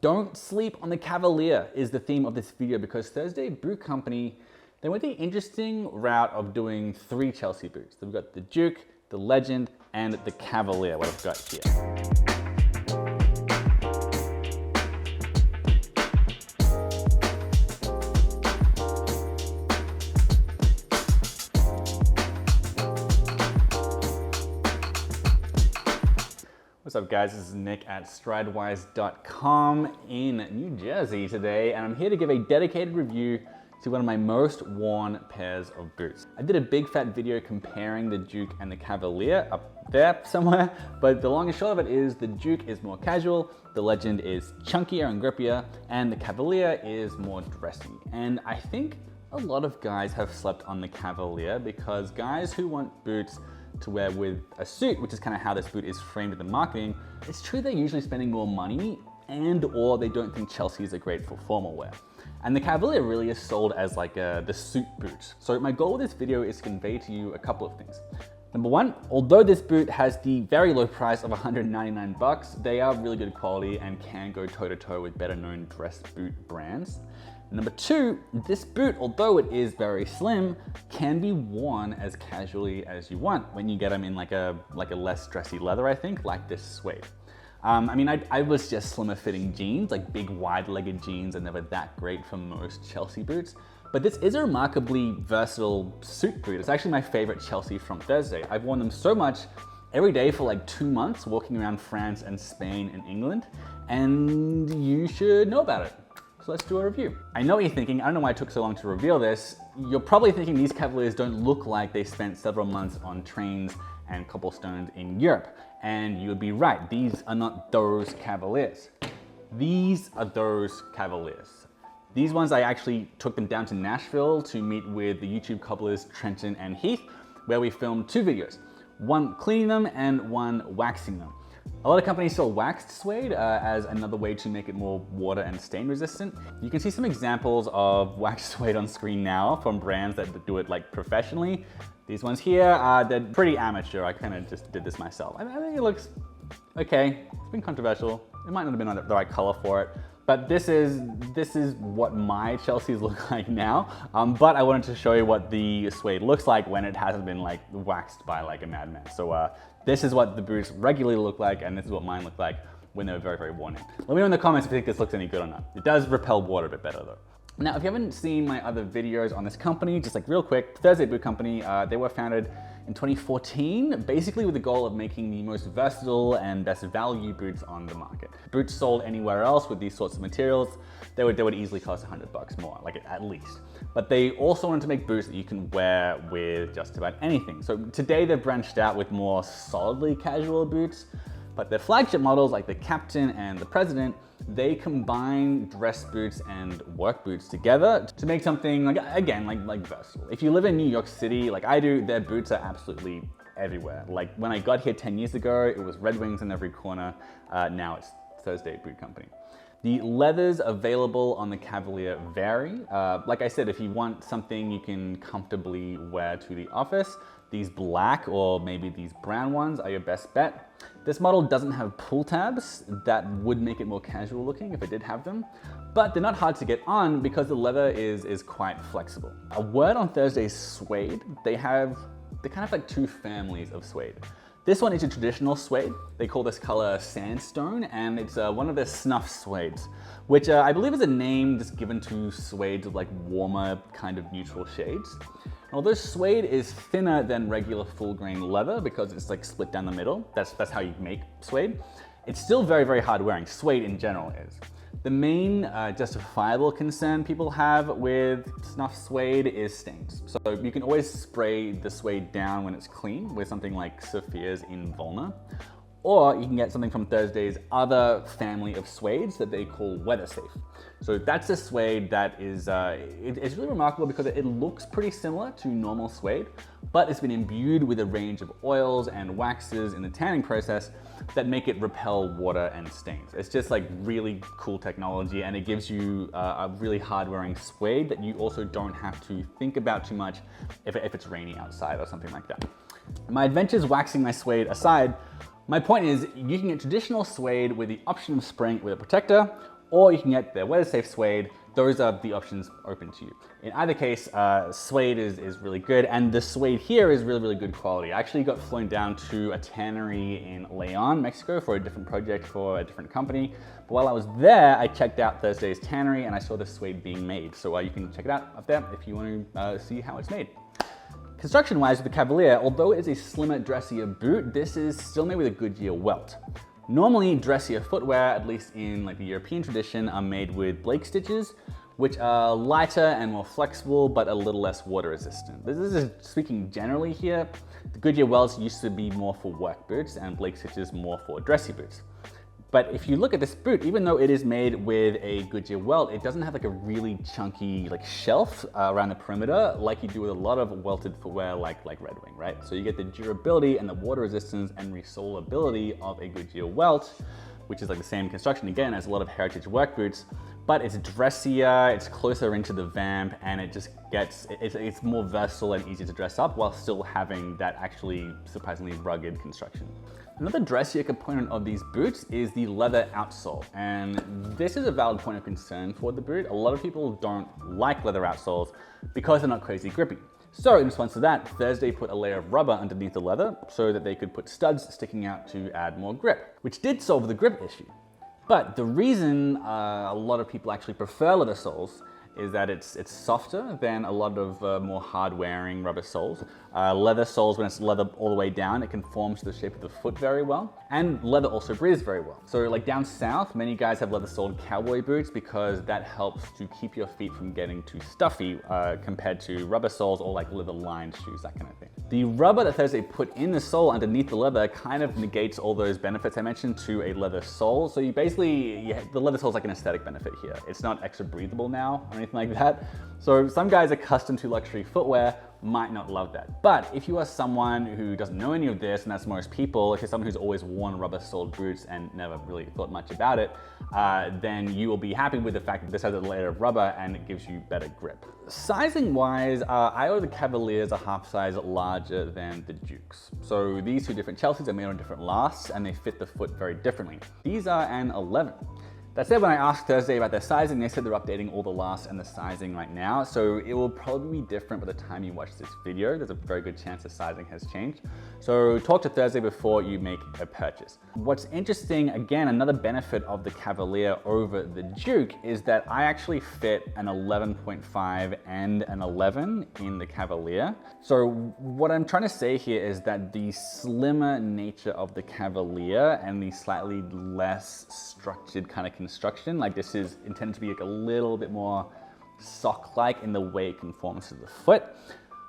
Don't sleep on the Cavalier is the theme of this video, because Thursday Boot Company, they went the interesting route of doing 3 Chelsea boots. They've got the Duke, the Legend, and the Cavalier, what I've got here. What's up guys, this is Nick at Stridewise.com in New Jersey today, and I'm here to give a dedicated review to one of my most worn pairs of boots. I did a big fat video comparing the Duke and the Cavalier up there somewhere, but the long and short of it is the Duke is more casual, the Legend is chunkier and grippier, and the Cavalier is more dressy. And I think a lot of guys have slept on the Cavalier because guys who want boots to wear with a suit, which is kind of how this boot is framed in the marketing, it's true they're usually spending more money and or they don't think Chelsea's are great for formal wear. And the Cavalier really is sold as like the suit boot. So my goal with this video is to convey to you a couple of things. Number one, although this boot has the very low price of 199 bucks, they are really good quality and can go toe to toe with better known dress boot brands. Number two, this boot, although it is very slim, can be worn as casually as you want when you get them in like a less dressy leather, I think, like this suede. I mean, I was just slimmer fitting jeans, like big wide-legged jeans are never that great for most Chelsea boots. But this is a remarkably versatile suit boot. It's actually my favorite Chelsea from Thursday. I've worn them so much every day for like 2 months, walking around France and Spain and England, and you should know about it. So let's do a review. I know what you're thinking, I don't know why it took so long to reveal this. You're probably thinking these Cavaliers don't look like they spent several months on trains and cobblestones in Europe. And you would be right, these are not those Cavaliers. These are those Cavaliers. These ones, I actually took them down to Nashville to meet with the YouTube cobblers Trenton and Heath, where we filmed 2 videos. One cleaning them and one waxing them. A lot of companies sell waxed suede as another way to make it more water and stain resistant. You can see some examples of waxed suede on screen now from brands that do it like professionally. These ones here, they're pretty amateur. I kind of just did this myself. I think it looks okay. It's been controversial. It might not have been the right color for it, but this is what my Chelseas look like now. But I wanted to show you what the suede looks like when it hasn't been like waxed by like a madman. So this is what the boots regularly look like, and this is what mine look like when they were very, very worn in. Let me know in the comments if you think this looks any good or not. It does repel water a bit better though. Now, if you haven't seen my other videos on this company, just like real quick, Thursday Boot Company, they were founded in 2014, basically with the goal of making the most versatile and best value boots on the market. Boots sold anywhere else with these sorts of materials, they would easily cost 100 bucks more, like at least. But they also wanted to make boots that you can wear with just about anything. So today they've branched out with more solidly casual boots, but their flagship models like the Captain and the President, they combine dress boots and work boots together to make something like, again, like versatile. If you live in New York City, like I do, their boots are absolutely everywhere. Like when I got here 10 years ago, it was Red Wings in every corner. Now it's Thursday Boot Company. The leathers available on the Cavalier vary. Like I said, if you want something you can comfortably wear to the office, these black or maybe these brown ones are your best bet. This model doesn't have pull tabs. That would make it more casual looking if it did have them, but they're not hard to get on because the leather is quite flexible. A word on Thursday's suede, they're kind of like 2 families of suede. This one is a traditional suede. They call this color sandstone, and it's one of their snuff suedes, which I believe is a name just given to suedes of like warmer kind of neutral shades. Although suede is thinner than regular full grain leather because it's like split down the middle, that's how you make suede, it's still very, very hard wearing. Suede in general is. The main justifiable concern people have with snuff suede is stains. So you can always spray the suede down when it's clean with something like Sophia's Invulner, or you can get something from Thursday's other family of suedes that they call weather safe. So that's a suede that is, it's really remarkable because it looks pretty similar to normal suede, but it's been imbued with a range of oils and waxes in the tanning process that make it repel water and stains. It's just like really cool technology, and it gives you a really hard wearing suede that you also don't have to think about too much if it's rainy outside or something like that. My adventures waxing my suede aside, my point is you can get traditional suede with the option of spraying it with a protector, or you can get the weather safe suede. Those are the options open to you. In either case, suede is really good, and the suede here is really, really good quality. I actually got flown down to a tannery in Leon, Mexico for a different project for a different company. But while I was there, I checked out Thursday's tannery and I saw the suede being made. So you can check it out up there if you want to see how it's made. Construction-wise with the Cavalier, although it's a slimmer, dressier boot, this is still made with a Goodyear welt. Normally, dressier footwear, at least in like the European tradition, are made with Blake stitches, which are lighter and more flexible, but a little less water resistant. This is speaking generally here. The Goodyear welts used to be more for work boots and Blake stitches more for dressy boots. But if you look at this boot, even though it is made with a Goodyear welt, it doesn't have like a really chunky like shelf around the perimeter like you do with a lot of welted footwear like Red Wing, right? So you get the durability and the water resistance and resolability of a Goodyear welt, which is like the same construction again as a lot of heritage work boots, but it's dressier, it's closer into the vamp, and it just gets, it's more versatile and easy to dress up while still having that actually surprisingly rugged construction. Another dressier component of these boots is the leather outsole, and this is a valid point of concern for the boot. A lot of people don't like leather outsoles because they're not crazy grippy. So in response to that, Thursday put a layer of rubber underneath the leather so that they could put studs sticking out to add more grip, which did solve the grip issue. But the reason a lot of people actually prefer leather soles is that it's softer than a lot of more hard-wearing rubber soles. Leather soles, when it's leather all the way down, it conforms to the shape of the foot very well. And leather also breathes very well. So like down south, many guys have leather-soled cowboy boots because that helps to keep your feet from getting too stuffy compared to rubber soles or like leather-lined shoes, that kind of thing. The rubber that Thursday put in the sole underneath the leather kind of negates all those benefits I mentioned to a leather sole. So you basically, the leather sole is like an aesthetic benefit here. It's not extra breathable now or anything like that. So some guys accustomed to luxury footwear might not love that. But if you are someone who doesn't know any of this, and that's most people, if you're someone who's always worn rubber-soled boots and never really thought much about it, then you will be happy with the fact that this has a layer of rubber and it gives you better grip. Sizing-wise, I owe the Cavaliers a half size larger than the Dukes. So these two different Chelseas are made on different lasts and they fit the foot very differently. These are an 11. That said, when I asked Thursday about their sizing, they said they're updating all the lasts and the sizing right now, so it will probably be different by the time you watch this video. There's a very good chance the sizing has changed. So talk to Thursday before you make a purchase. What's interesting, again, another benefit of the Cavalier over the Duke is that I actually fit an 11.5 and an 11 in the Cavalier. So what I'm trying to say here is that the slimmer nature of the Cavalier and the slightly less structured kind of construction, like this is intended to be like a little bit more sock-like in the way it conforms to the foot.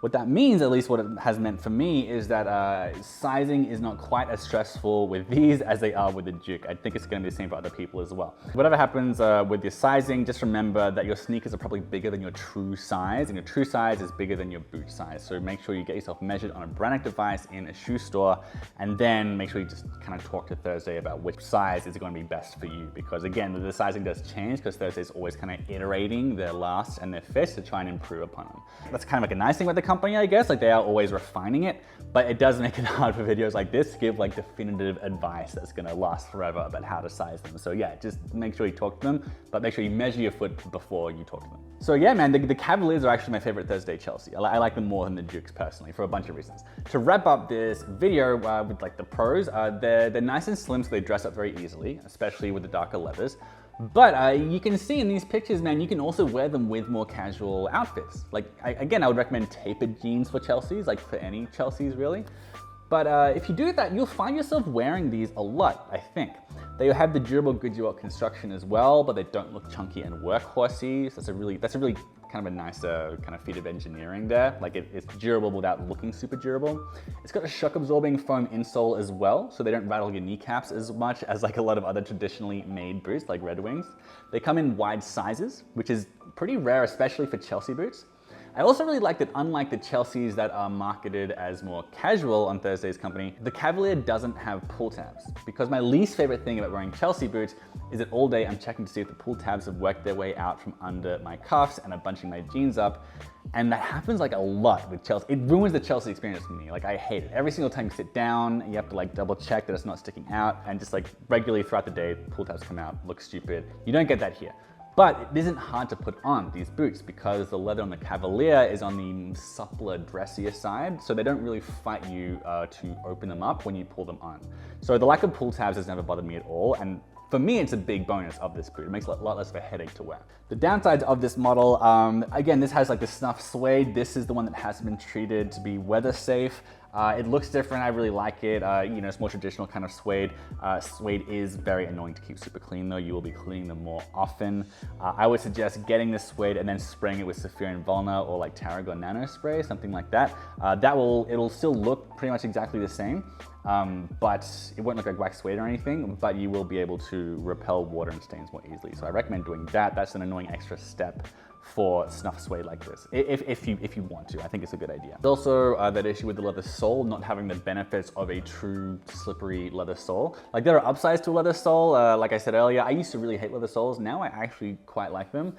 What that means, at least what it has meant for me, is that sizing is not quite as stressful with these as they are with the Duke. I think it's going to be the same for other people as well. Whatever happens with your sizing, just remember that your sneakers are probably bigger than your true size, and your true size is bigger than your boot size. So make sure you get yourself measured on a branded device in a shoe store, and then make sure you just kind of talk to Thursday about which size is going to be best for you. Because again, the sizing does change because Thursday's always kind of iterating their lasts and their fits to try and improve upon them. That's kind of like a nice thing about the company, I guess, like they are always refining it, but it does make it hard for videos like this to give like definitive advice that's gonna last forever about how to size them. So yeah, just make sure you talk to them, but make sure you measure your foot before you talk to them. So yeah, man, the Cavaliers are actually my favorite Thursday Chelsea. I like them more than the Dukes personally for a bunch of reasons. To wrap up this video with like the pros, they're nice and slim, so they dress up very easily, especially with the darker leathers. But you can see in these pictures, man, you can also wear them with more casual outfits. Like, again, I would recommend tapered jeans for Chelseas, like for any Chelseas really. But if you do that, you'll find yourself wearing these a lot, I think. They have the durable Goodyear construction as well, but they don't look chunky and workhorsey. So that's a really kind of a nice kind of feat of engineering there. Like it's durable without looking super durable. It's got a shock absorbing foam insole as well, so they don't rattle your kneecaps as much as like a lot of other traditionally made boots like Red Wings. They come in wide sizes, which is pretty rare, especially for Chelsea boots. I also really like that unlike the Chelseas that are marketed as more casual on Thursday's company, the Cavalier doesn't have pull tabs. Because my least favorite thing about wearing Chelsea boots is that all day I'm checking to see if the pull tabs have worked their way out from under my cuffs and I'm bunching my jeans up. And that happens like a lot with Chelsea. It ruins the Chelsea experience for me. Like I hate it. Every single time you sit down, you have to like double check that it's not sticking out, and just like regularly throughout the day, pull tabs come out, look stupid. You don't get that here. But it isn't hard to put on these boots because the leather on the Cavalier is on the suppler, dressier side, so they don't really fight you to open them up when you pull them on. So the lack of pull tabs has never bothered me at all, and for me, it's a big bonus of this boot. It makes it a lot less of a headache to wear. The downsides of this model, again, this has like the snuff suede. This is the one that hasn't been treated to be weather safe. It looks different, I really like it. You know, it's more traditional kind of suede. Suede is very annoying to keep super clean though. You will be cleaning them more often. I would suggest getting this suede and then spraying it with Saphir and Volna or like Tarragon Nano Spray, something like that. It'll still look pretty much exactly the same, but it won't look like wax suede or anything, but you will be able to repel water and stains more easily. So I recommend doing that. That's an annoying extra step for snuff suede like this, if you want to. I think it's a good idea. There's also that issue with the leather sole not having the benefits of a true slippery leather sole. Like there are upsides to a leather sole. Like I said earlier, I used to really hate leather soles. Now I actually quite like them.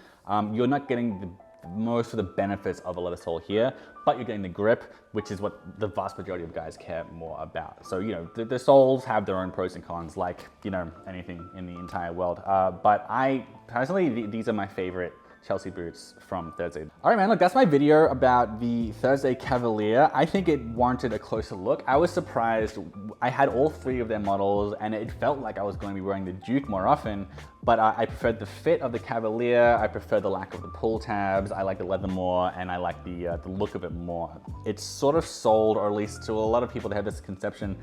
You're not getting most of the benefits of a leather sole here, but you're getting the grip, which is what the vast majority of guys care more about. So, you know, the soles have their own pros and cons, like, you know, anything in the entire world. But I personally, these are my favorite Chelsea boots from Thursday. All right, man, look, that's my video about the Thursday Cavalier. I think it warranted a closer look. I was surprised. I had all three of their models and it felt like I was going to be wearing the Duke more often, but I preferred the fit of the Cavalier. I prefer the lack of the pull tabs. I like the leather more, and I like the look of it more. It's sort of sold, or at least to a lot of people, they have this conception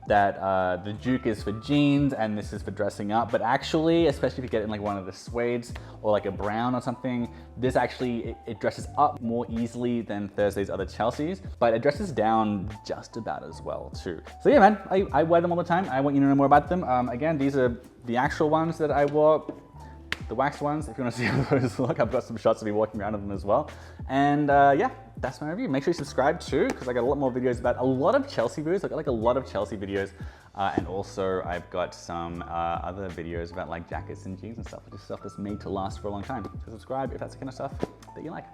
that the Duke is for jeans and this is for dressing up, but actually, especially if you get in like one of the suedes or like a brown or something, this actually, it dresses up more easily than Thursday's other Chelseas, but it dresses down just about as well too. So yeah, man, I wear them all the time. I want you to know more about them. Again, these are the actual ones that I wore. The wax ones, if you want to see how those look, I've got some shots of me walking around in them as well. And yeah, that's my review. Make sure you subscribe too, because I got a lot more videos about a lot of Chelsea boots. I got like a lot of Chelsea videos. And also I've got some other videos about like jackets and jeans and stuff, which is stuff that's made to last for a long time. So subscribe if that's the kind of stuff that you like.